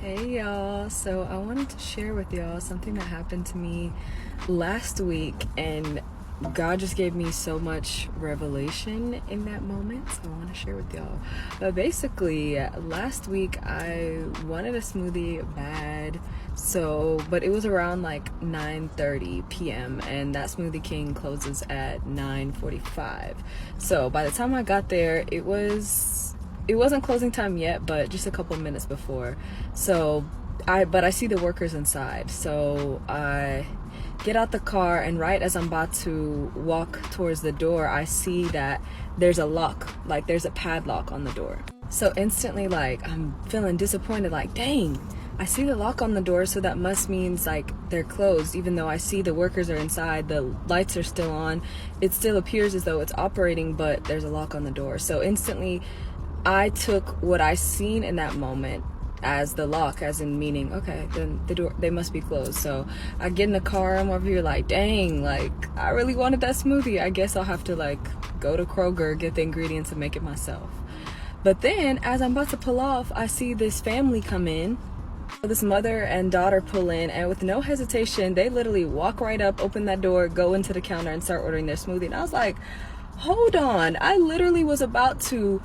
Hey y'all, so I wanted to share with y'all something that happened to me last week, and God just gave me so much revelation in that moment, so I want to share with y'all. But basically, last week I wanted a smoothie bad, but it was around like 9:30 p.m. and that Smoothie King closes at 9:45. So by the time I got there, it wasn't closing time yet, but just a couple minutes before. But I see the workers inside. So I get out the car, and right as I'm about to walk towards the door, I see that there's a lock, like there's a padlock on the door. So instantly, like, I'm feeling disappointed, like, dang, I see the lock on the door, so that must means like they're closed, even though I see the workers are inside, the lights are still on. It still appears as though it's operating, but there's a lock on the door. So instantly I took what I seen in that moment as the lock, as in meaning, okay, then the door, they must be closed. So I get in the car, I'm over here like, dang, like, I really wanted that smoothie. I guess I'll have to like go to Kroger, get the ingredients and make it myself. But then as I'm about to pull off, I see this family come in. This mother and daughter pull in, and with no hesitation, they literally walk right up, open that door, go into the counter and start ordering their smoothie. And I was like, hold on, I literally was about to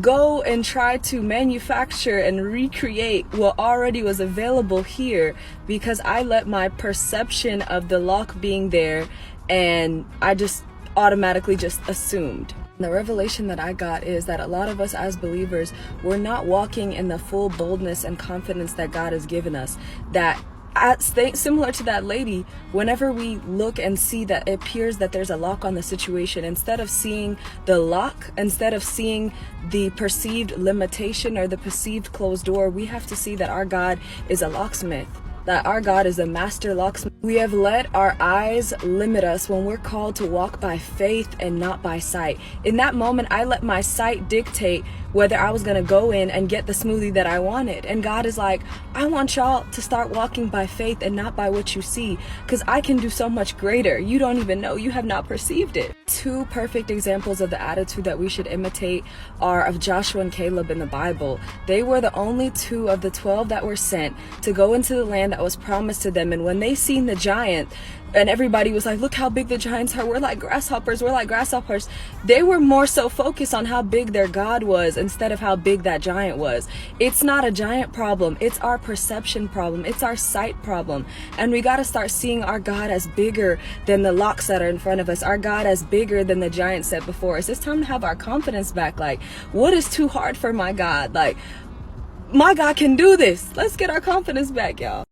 go and try to manufacture and recreate what already was available here, because I let my perception of the lock being there, and I just automatically just assumed. The revelation that I got is that a lot of us as believers, we're not walking in the full boldness and confidence that God has given us. That similar to that lady, whenever we look and see that it appears that there's a lock on the situation, instead of seeing the lock, instead of seeing the perceived limitation or the perceived closed door, we have to see that our God is a locksmith, that our God is a master locksmith. We have let our eyes limit us when we're called to walk by faith and not by sight. In that moment, I let my sight dictate whether I was going to go in and get the smoothie that I wanted. And God is like, I want y'all to start walking by faith and not by what you see, because I can do so much greater. You don't even know. You have not perceived it. Two perfect examples of the attitude that we should imitate are of Joshua and Caleb in the Bible. They were the only 2 of the 12 that were sent to go into the land that was promised to them. And when they seen the giant, and everybody was like, look how big the giants are, we're like grasshoppers, they were more so focused on how big their God was instead of how big that giant was. It's not a giant problem, it's our perception problem, it's our sight problem. And we got to start seeing our God as bigger than the locks that are in front of us, our God as bigger than the giants set before us. It's time to have our confidence back. Like, what is too hard for my God? Like, my God can do this. Let's get our confidence back, y'all.